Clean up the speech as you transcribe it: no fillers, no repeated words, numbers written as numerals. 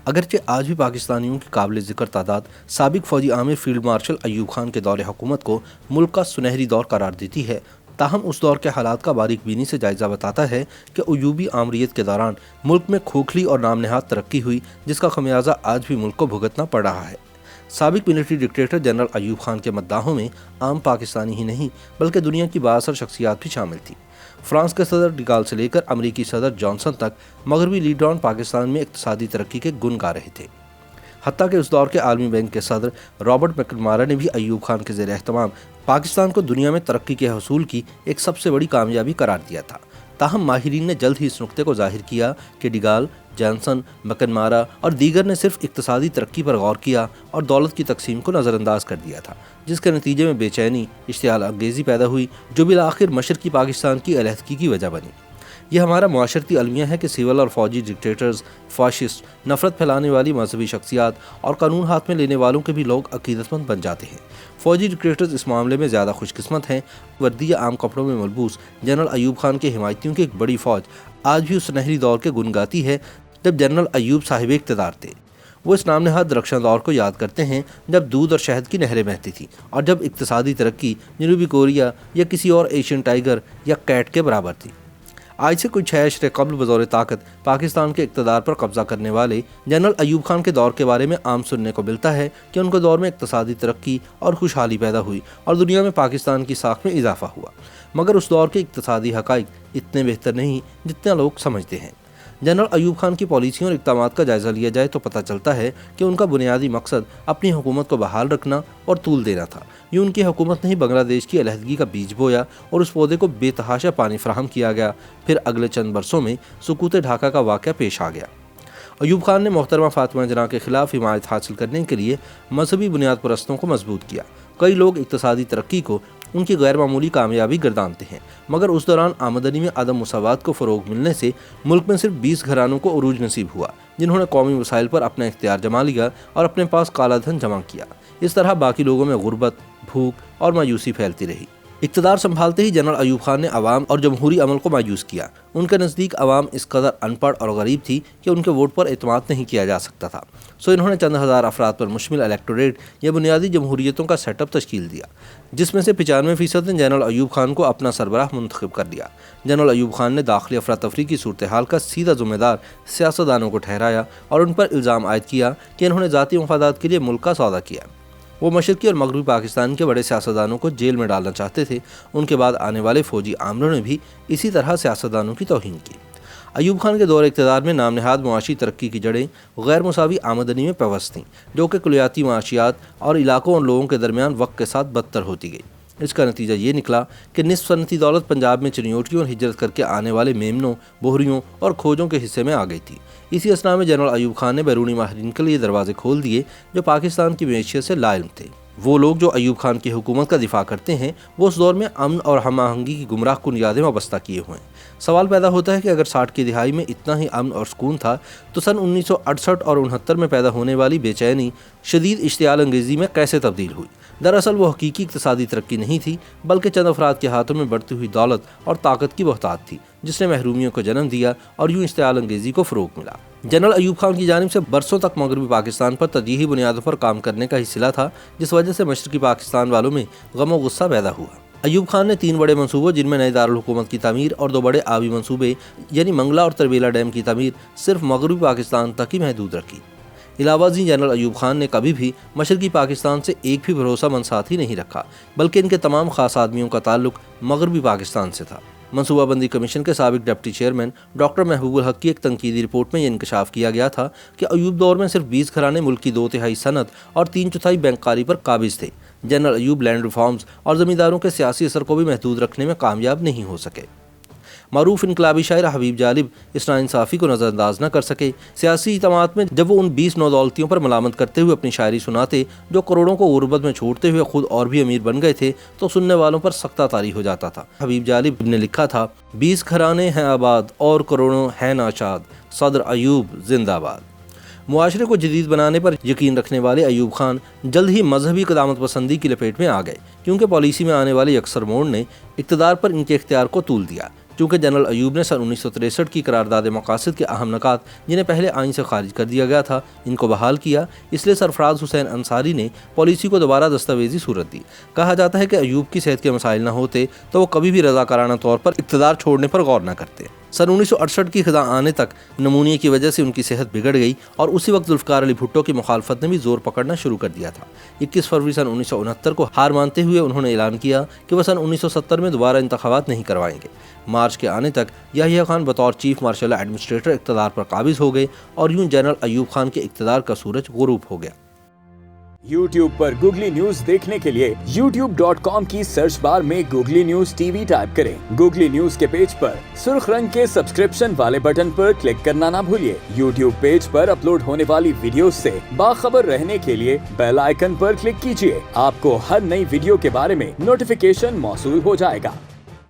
اگرچہ آج بھی پاکستانیوں کی قابل ذکر تعداد سابق فوجی عامر فیلڈ مارشل ایوب خان کے دور حکومت کو ملک کا سنہری دور قرار دیتی ہے، تاہم اس دور کے حالات کا باریک بینی سے جائزہ بتاتا ہے کہ ایوبی آمریت کے دوران ملک میں کھوکھلی اور نام نہاد ترقی ہوئی، جس کا خمیازہ آج بھی ملک کو بھگتنا پڑ رہا ہے۔ سابق military dictator general Ayub Khan کے مداحوں میں عام پاکستانی ہی نہیں بلکہ دنیا کی بااثر شخصیات بھی شامل تھیں۔ فرانس کے صدر ڈگال سے لے کر امریکی صدر جانسن تک مغربی لیڈران پاکستان میں اقتصادی ترقی کے گن گا رہے تھے۔ حتیٰ کہ اس دور کے عالمی بینک کے صدر رابرٹ میکنمارا نے بھی ایوب خان کے زیر اہتمام پاکستان کو دنیا میں ترقی کے حصول کی ایک سب سے بڑی کامیابی قرار دیا تھا۔ تاہم ماہرین نے جلد ہی اس نقطے کو ظاہر کیا کہ ڈگال، جانسن، میکنمارا اور دیگر نے صرف اقتصادی ترقی پر غور کیا اور دولت کی تقسیم کو نظر انداز کر دیا تھا، جس کے نتیجے میں بے چینی، اشتعال انگیزی پیدا ہوئی جو بالآخر مشرقی پاکستان کی علیحدگی کی وجہ بنی۔ یہ ہمارا معاشرتی المیہ ہے کہ سول اور فوجی ڈکٹیٹرز، فاشسٹ، نفرت پھیلانے والی مذہبی شخصیات اور قانون ہاتھ میں لینے والوں کے بھی لوگ عقیدت مند بن جاتے ہیں۔ فوجی ڈکٹیٹرز اس معاملے میں زیادہ خوش قسمت ہیں۔ وردی یا عام کپڑوں میں ملبوس جنرل ایوب خان کے حمایتیوں کی ایک بڑی فوج آج بھی اس سنہری دور کے گن گاتی ہے جب جنرل ایوب صاحب اقتدار تھے۔ وہ اس نام نہاد درخشاں دور کو یاد کرتے ہیں جب دودھ اور شہد کی نہریں بہتی تھیں اور جب اقتصادی ترقی جنوبی کوریا یا کسی اور ایشین ٹائیگر یا کیٹ کے برابر تھی۔ آج سے کچھ 6 عشرے قبل بطور طاقت پاکستان کے اقتدار پر قبضہ کرنے والے جنرل ایوب خان کے دور کے بارے میں عام سننے کو ملتا ہے کہ ان کے دور میں اقتصادی ترقی اور خوشحالی پیدا ہوئی اور دنیا میں پاکستان کی ساکھ میں اضافہ ہوا، مگر اس دور کے اقتصادی حقائق اتنے بہتر نہیں جتنا لوگ سمجھتے ہیں۔ جنرل ایوب خان کی پالیسیوں اور اقدامات کا جائزہ لیا جائے تو پتہ چلتا ہے کہ ان کا بنیادی مقصد اپنی حکومت کو بحال رکھنا اور طول دینا تھا۔ یہ ان کی حکومت نے ہی بنگلہ دیش کی علیحدگی کا بیج بویا اور اس پودے کو بے تحاشا پانی فراہم کیا گیا۔ پھر اگلے چند برسوں میں سقوط ڈھاکہ کا واقعہ پیش آ گیا۔ ایوب خان نے محترمہ فاطمہ جناح کے خلاف حمایت حاصل کرنے کے لیے مذہبی بنیاد پرستوں کو مضبوط کیا۔ کئی لوگ اقتصادی ترقی کو ان کی غیر معمولی کامیابی گردانتے ہیں، مگر اس دوران آمدنی میں عدم مساوات کو فروغ ملنے سے ملک میں صرف 20 گھرانوں کو عروج نصیب ہوا جنہوں نے قومی وسائل پر اپنا اختیار جما لیا اور اپنے پاس کالا دھن جمع کیا۔ اس طرح باقی لوگوں میں غربت، بھوک اور مایوسی پھیلتی رہی۔ اقتدار سنبھالتے ہی جنرل ایوب خان نے عوام اور جمہوری عمل کو مایوس کیا۔ ان کے نزدیک عوام اس قدر ان پڑھ اور غریب تھی کہ ان کے ووٹ پر اعتماد نہیں کیا جا سکتا تھا، سو انہوں نے چند ہزار افراد پر مشتمل الیکٹوریٹ یا بنیادی جمہوریتوں کا سیٹ اپ تشکیل دیا، جس میں سے 95% نے جنرل ایوب خان کو اپنا سربراہ منتخب کر دیا۔ جنرل ایوب خان نے داخلی افراتفری کی صورتحال کا سیدھا ذمہ دار سیاستدانوں کو ٹھہرایا اور ان پر الزام عائد کیا کہ انہوں نے ذاتی مفادات کے لیے ملک کا سودا کیا۔ وہ مشرقی اور مغربی پاکستان کے بڑے سیاستدانوں کو جیل میں ڈالنا چاہتے تھے۔ ان کے بعد آنے والے فوجی عاملوں نے بھی اسی طرح سیاستدانوں کی توہین کی۔ ایوب خان کے دور اقتدار میں نام نہاد معاشی ترقی کی جڑیں غیر مساوی آمدنی میں پیوست تھیں، جو کہ کلیاتی معاشیات اور علاقوں اور لوگوں کے درمیان وقت کے ساتھ بدتر ہوتی گئی۔ اس کا نتیجہ یہ نکلا کہ نصف صنعتی دولت پنجاب میں چنیوٹیوں اور ہجرت کر کے آنے والے میمنوں، بوہریوں اور کھوجوں کے حصے میں آ گئی تھی۔ اسی اثنا میں جنرل ایوب خان نے بیرونی ماہرین کے لیے دروازے کھول دیے جو پاکستان کی معیشت سے لا علم تھے۔ وہ لوگ جو ایوب خان کی حکومت کا دفاع کرتے ہیں وہ اس دور میں امن اور ہم آہنگی کی گمراہ کن یادیں وابستہ کیے ہوئے ہیں۔ سوال پیدا ہوتا ہے کہ اگر 60 کی دہائی میں اتنا ہی امن اور سکون تھا تو سن 1968 اور 69 میں پیدا ہونے والی بے چینی شدید اشتعال انگیزی میں کیسے تبدیل ہوئی؟ دراصل وہ حقیقی اقتصادی ترقی نہیں تھی بلکہ چند افراد کے ہاتھوں میں بڑھتی ہوئی دولت اور طاقت کی بہتات تھی، جس نے محرومیوں کو جنم دیا اور یوں اشتعال انگیزی کو فروغ ملا۔ جنرل ایوب خان کی جانب سے برسوں تک مغربی پاکستان پر ترجیحی بنیادوں پر کام کرنے کا ہی صلہ تھا، جس وجہ سے مشرقی پاکستان والوں میں غم و غصہ پیدا ہوا۔ ایوب خان نے 3 بڑے منصوبوں جن میں نئے دارالحکومت کی تعمیر اور 2 بڑے آبی منصوبے یعنی منگلا اور تربیلا ڈیم کی تعمیر صرف مغربی پاکستان تک ہی محدود رکھی۔ علاوہ ازیں جنرل ایوب خان نے کبھی بھی مشرقی پاکستان سے ایک بھی بھروسہ مند ساتھی نہیں رکھا، بلکہ ان کے تمام خاص آدمیوں کا تعلق مغربی پاکستان سے تھا۔ منصوبہ بندی کمیشن کے سابق ڈپٹی چیئرمین ڈاکٹر محبوب الحق کی ایک تنقیدی رپورٹ میں یہ انکشاف کیا گیا تھا کہ ایوب دور میں صرف 20 گھرانے ملک کی 2/3 صنعت اور 3/4 بینکاری پر قابض تھے۔ جنرل ایوب لینڈ ریفارمز اور زمینداروں کے سیاسی اثر کو بھی محدود رکھنے میں کامیاب نہیں ہو سکے۔ معروف انقلابی شاعر حبیب جالب اس ناانصافی کو نظر انداز نہ کر سکے۔ سیاسی اجتماعات میں جب وہ ان 20 نودولتیوں پر ملامت کرتے ہوئے اپنی شاعری سناتے جو کروڑوں کو غربت میں چھوڑتے ہوئے خود اور بھی امیر بن گئے تھے تو سننے والوں پر سختہ طاری ہو جاتا تھا۔ حبیب جالب نے لکھا تھا، 20 گھرانے ہیں آباد اور کروڑوں ہیں ناشاد، صدر ایوب زندہ باد۔ معاشرے کو جدید بنانے پر یقین رکھنے والے ایوب خان جلد ہی مذہبی قدامت پسندی کی لپیٹ میں آ گئے، کیونکہ پالیسی میں آنے والے یکسر موڑ نے اقتدار پر ان کے اختیار کو طول دیا۔ چونکہ جنرل ایوب نے سن 1963 کی قرارداد مقاصد کے اہم نکات جنہیں پہلے آئین سے خارج کر دیا گیا تھا ان کو بحال کیا، اس لیے سرفراز حسین انصاری نے پالیسی کو دوبارہ دستاویزی صورت دی۔ کہا جاتا ہے کہ ایوب کی صحت کے مسائل نہ ہوتے تو وہ کبھی بھی رضاکارانہ طور پر اقتدار چھوڑنے پر غور نہ کرتے۔ سن 1968 کی خزاں آنے تک نمونیے کی وجہ سے ان کی صحت بگڑ گئی اور اسی وقت ذوالفقار علی بھٹو کی مخالفت نے بھی زور پکڑنا شروع کر دیا تھا۔ 21 فروری سن 1969 کو ہار مانتے ہوئے انہوں نے اعلان کیا کہ وہ سن 1970 میں دوبارہ انتخابات نہیں کروائیں گے۔ مارچ کے آنے تک یحییٰ خان بطور چیف مارشل ایڈمنسٹریٹر اقتدار پر قابض ہو گئے اور یوں جنرل ایوب خان کے اقتدار کا سورج غروب ہو گیا۔ YouTube پر گوگلی نیوز دیکھنے کے لیے youtube.com کی سرچ بار میں googly news T V type کریں۔ گوگلی نیوز کے پیج پر سرخ رنگ کے سبسکرپشن والے بٹن پر کلک کرنا نہ بھولیے۔ YouTube پیج پر اپلوڈ ہونے والی ویڈیوز سے باخبر رہنے کے لیے بیل آئیکن پر کلک کیجیے۔ آپ کو ہر نئی ویڈیو کے بارے میں نوٹیفیکیشن موصول ہو جائے گا۔